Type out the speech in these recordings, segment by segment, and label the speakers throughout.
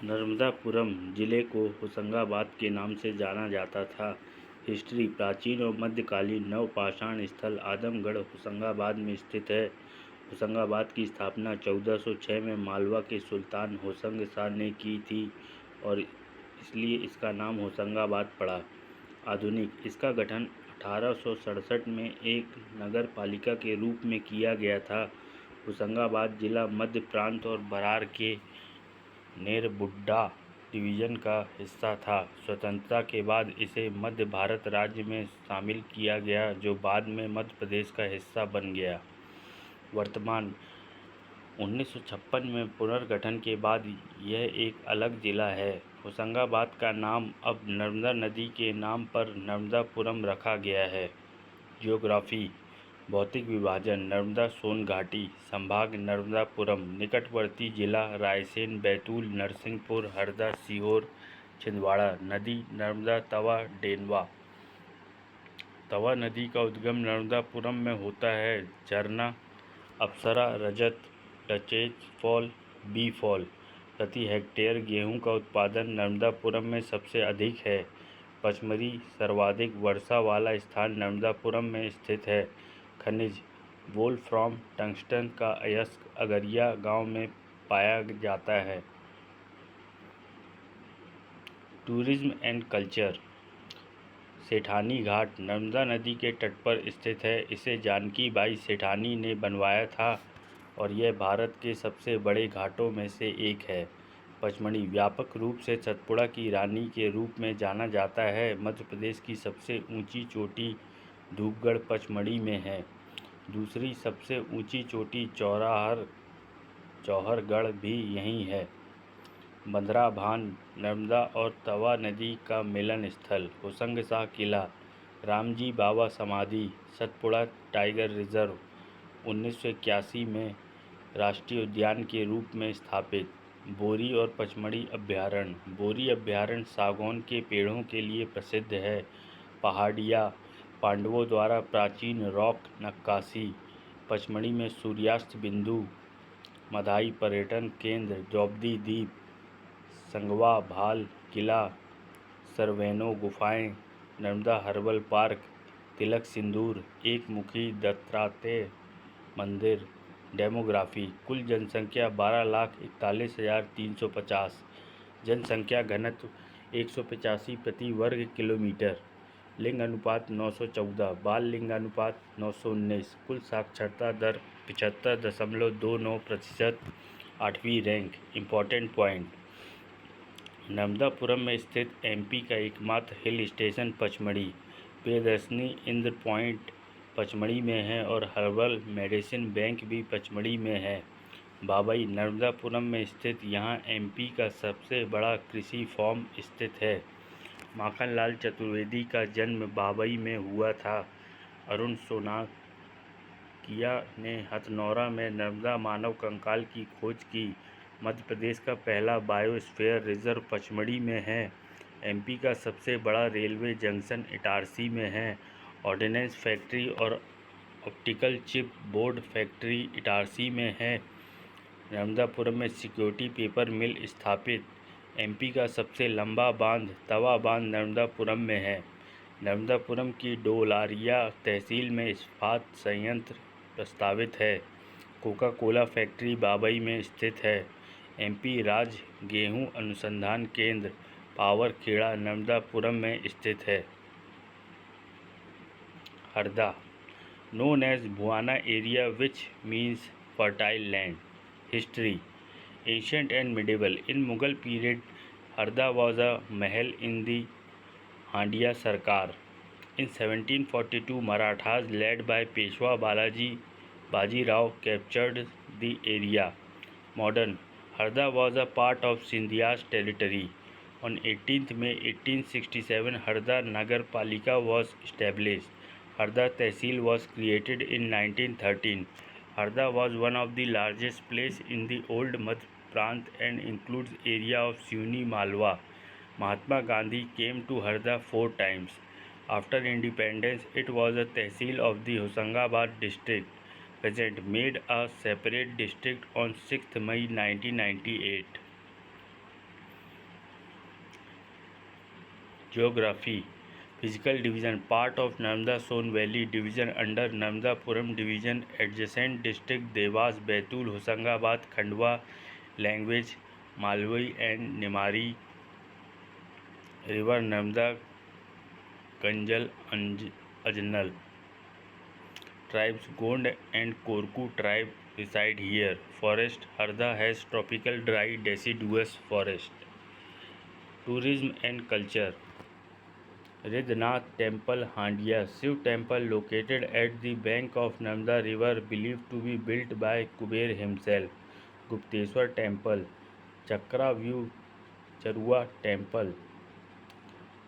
Speaker 1: नर्मदापुरम जिले को होशंगाबाद के नाम से जाना जाता था। हिस्ट्री प्राचीन और मध्यकालीन नवपाषाण स्थल आदमगढ़ होशंगाबाद में स्थित है। होशंगाबाद की स्थापना 1406 में मालवा के सुल्तान होशंग शाह ने की थी और इसलिए इसका नाम होशंगाबाद पड़ा। आधुनिक इसका गठन 1867 में एक नगर पालिका के रूप में किया गया था। होशंगाबाद जिला मध्य प्रांत और बरार के नेरबुड्डा डिवीज़न का हिस्सा था। स्वतंत्रता के बाद इसे मध्य भारत राज्य में शामिल किया गया, जो बाद में मध्य प्रदेश का हिस्सा बन गया। वर्तमान 1956 में पुनर्गठन के बाद यह एक अलग जिला है। होशंगाबाद का नाम अब नर्मदा नदी के नाम पर नर्मदापुरम रखा गया है। जियोग्राफी भौतिक विभाजन नर्मदा सोन घाटी संभाग नर्मदापुरम निकटवर्ती जिला रायसेन बैतूल नरसिंहपुर हरदा सीहोर छिंदवाड़ा नदी नर्मदा तवा डेनवा। तवा नदी का उद्गम नर्मदापुरम में होता है। झरना अप्सरा रजत डचेज फॉल बी फॉल। प्रति हेक्टेयर गेहूं का उत्पादन नर्मदापुरम में सबसे अधिक है। पचमढ़ी सर्वाधिक वर्षा वाला स्थान नर्मदापुरम में स्थित है। खनिज वोल्फ्राम टंगस्टन का अयस्क अगरिया गांव में पाया जाता है। Tourism and culture Sethani Ghat Narmada नदी के तट पर स्थित है। इसे जानकी बाई सेठानी ने बनवाया था और यह भारत के सबसे बड़े घाटों में से एक है। पचमढ़ी व्यापक रूप से सतपुड़ा की रानी के रूप में जाना जाता है। मध्य प्रदेश की सबसे ऊंची चोटी धूपगढ़ पचमढ़ी में है। दूसरी सबसे ऊंची चोटी चौहरगढ़ भी यहीं है। बंदरा भान नर्मदा और तवा नदी का मिलन स्थल। होशंगशाह किला रामजी बाबा समाधि सतपुड़ा टाइगर रिजर्व 1981 में राष्ट्रीय उद्यान के रूप में स्थापित। बोरी और पचमढ़ी अभ्यारण्य बोरी अभ्यारण्य सागौन के पेड़ों के लिए प्रसिद्ध है। पहाड़िया पांडवों द्वारा प्राचीन रॉक नक्काशी। पचमढ़ी में सूर्यास्त बिंदु मधाई पर्यटन केंद्र द्रौपदी द्वीप संगवा भाल किला सरवैनो गुफाएं नर्मदा हर्बल पार्क तिलक सिंदूर एक मुखी दत्तात्रेय मंदिर। डेमोग्राफी कुल जनसंख्या 12,41,350। जनसंख्या घनत्व 185 प्रति वर्ग किलोमीटर। लिंग अनुपात 914। बाल लिंगानुपात 919। कुल साक्षरता दर 75.29%। 8वीं रैंक। इम्पॉर्टेंट पॉइंट नर्मदापुरम में स्थित एमपी का एकमात्र hill station Pachmarhi. Priyadarshini Indra point Pachmarhi में है और हर्बल मेडिसिन बैंक भी पचमढ़ी में है। बाबई नर्मदापुरम में स्थित यहाँ एमपी का सबसे बड़ा कृषि फार्म स्थित है। माखनलाल चतुर्वेदी का जन्म बाबई में हुआ था। अरुण सोनाकिया ने हथनौरा में नर्मदा मानव कंकाल की खोज की। मध्य प्रदेश का पहला बायोस्फीयर रिजर्व पचमढ़ी में है। एमपी का सबसे बड़ा रेलवे जंक्शन इटारसी में है। ऑर्डिनेंस फैक्ट्री और optical chip board factory Itarsi में है। नर्मदापुरम में सिक्योरिटी पेपर मिल स्थापित। एमपी का सबसे लंबा बांध तवा बांध नर्मदापुरम में है। नर्मदापुरम की डोलारिया तहसील में इस्पात संयंत्र प्रस्तावित है। कोका कोला फैक्ट्री बाबई में स्थित है। एमपी राज्य गेहूं अनुसंधान केंद्र पावरखेड़ा नर्मदापुरम में स्थित है। Harda known as Bhuana area which means fertile land. History Ancient and medieval. In Mughal period, Harda was a mahal in the Handiya Sarkar. In 1742, Marathas led by Peshwa Baji Rao captured the area. Modern Harda was a part of Sindhia's territory. On 18th May 1867, Harda Nagar Palika was established. Harda Tehsil was created in 1913. Harda was one of the largest places in the old Madhya Prant and includes area of Siuni Malwa. Mahatma Gandhi came to Harda 4 times. After independence, it was a tehsil of the Hoshangabad district. Present made a separate district on 6th May 1998. Geography. Physical division. Part of Narmada Son Valley division under Narmadapuram division. Adjacent district Devas, Baitul, Hosangabad, Khandwa. Language Malwi and Nimari. River Narmada, Kanjal, Ajnal. Tribes Gond and Korku tribe reside here. Forest Harda has tropical dry deciduous forest. Tourism and culture. Ridhnath Temple, Handia, Shiv temple located at the bank of Narmada river believed to be built by Kuber himself. Gupteshwar Temple, Chakra View, Charua Temple,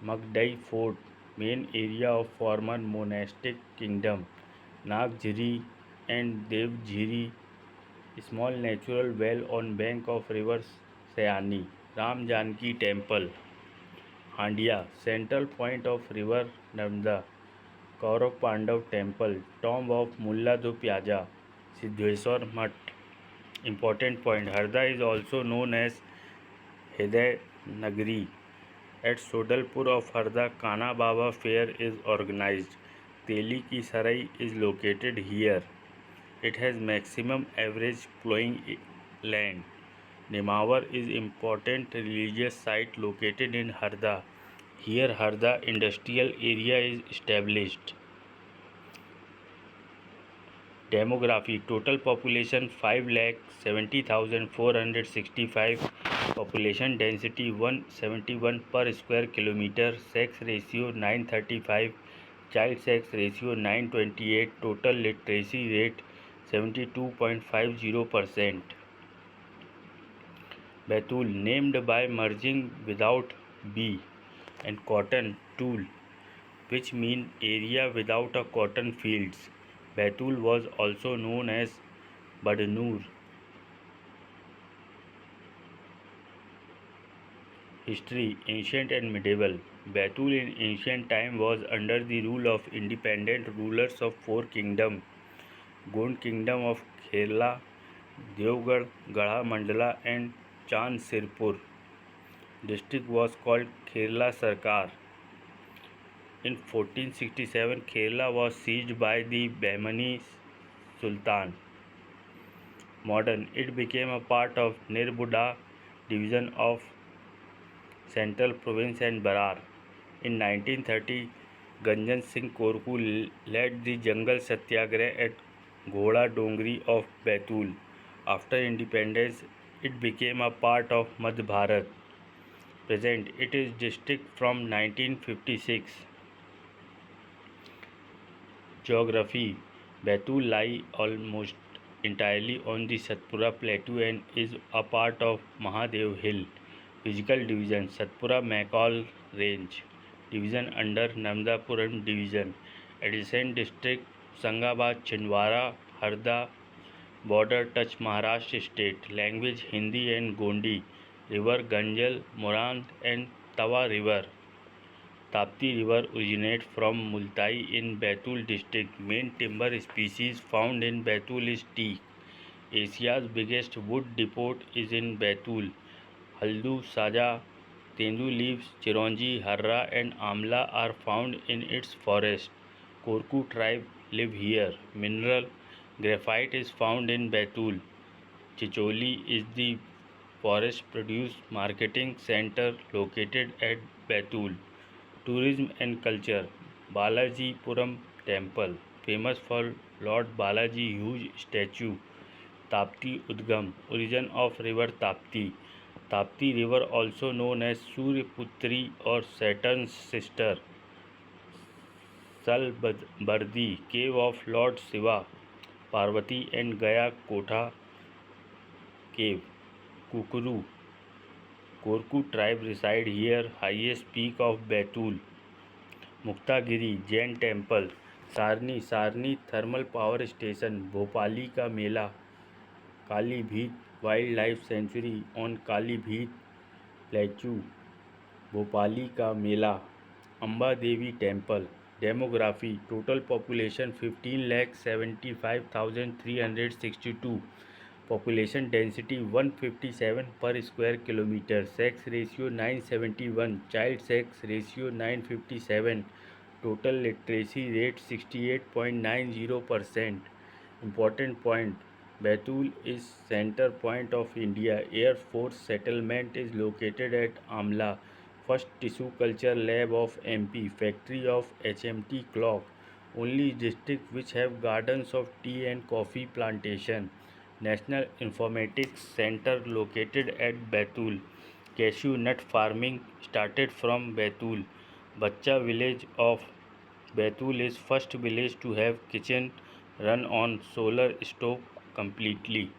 Speaker 1: Magdai Fort, main area of former monastic kingdom, Nagjhiri and Devjhiri, small natural well on bank of river Sayani, Ram Janki Temple, Handia, central point of river Narmada, Kaurav Pandav Temple, tomb of Mulla Do Pyaja, Siddheshwar Mutt. Important point, Harda is also known as Hriday Nagari. At Sodalpur of Harda, Kana Baba fair is organized. Teli ki Sarai is located here. It has maximum average flowing land. Nemawar is important religious site located in Harda. Here Harda industrial area is established. Demography. Total population 5,70,465. Population density 171 per square kilometer. Sex ratio 935. Child sex ratio 928. Total literacy rate 72.50%. Baitul, named by merging without B and cotton tool, which mean area without a cotton fields. Baitul was also known as Badnoor. History. Ancient and medieval. Baitul in ancient time was under the rule of independent rulers of four kingdoms: Gond kingdom of Kerala, Devgarh, Garha Mandala and Chansirpur. District was called Kerala Sarkar. In 1467, Kerala was seized by the Bahmani Sultan. Modern, it became a part of Nirbudda division of Central Province and Berar. In 1930, Ganjan Singh Korku led the Jungle Satyagrah at Ghoda Dongri of Baitul. After independence, it became a part of Madhya Bharat. Present, it is district from 1956. Geography. Baitul lies almost entirely on the Satpura Plateau and is a part of Mahadev Hill. Physical division. Satpura Mackall Range. Division under Narmadapuram Division. Adjacent district Sangabad, Chhindwara, Harda. Border touch Maharashtra state. Language Hindi and Gondi. River Ganjal, Morand and Tawa River. Tapti River originates from Multai in Baitul district. Main timber species found in Baitul is teak. Asia's biggest wood depot is in Baitul. Haldu, Saja, Tendu leaves, Chironji, Harra and Amla are found in its forest. Korku tribe live here. Mineral graphite is found in Baitul. Chicholi is the forest produce marketing center located at Baitul. Tourism and culture. Balajipuram Temple, famous for Lord Balaji huge statue. Tapti Udgam, origin of river Tapti. Tapti river also known as Suryaputri or Saturn's sister. Salbardi, cave of Lord Shiva, Parvati and Gaya Kotha cave. Kukuru, Korku tribe reside here, highest peak of Baitul. Muktagiri Jain temple, Sarni thermal power station, Bhopali का मेला, Kalibhit wildlife sanctuary on Kalibhit plateau, Bhopali का मेला, Amba Devi temple. Demography. Total population 15,75,362. Population density 157 per square kilometer. Sex ratio 971. Child sex ratio 957. Total literacy rate 68.90%. Important point: Baitul is center point of India. Air Force settlement is located at Amla. First tissue culture lab of MP. Factory of HMT clock. Only district which have gardens of tea and coffee plantation. National Informatics Center located at Baitul. Cashew nut farming started from Baitul. Bacha village of Baitul is first village to have kitchen run on solar stove completely.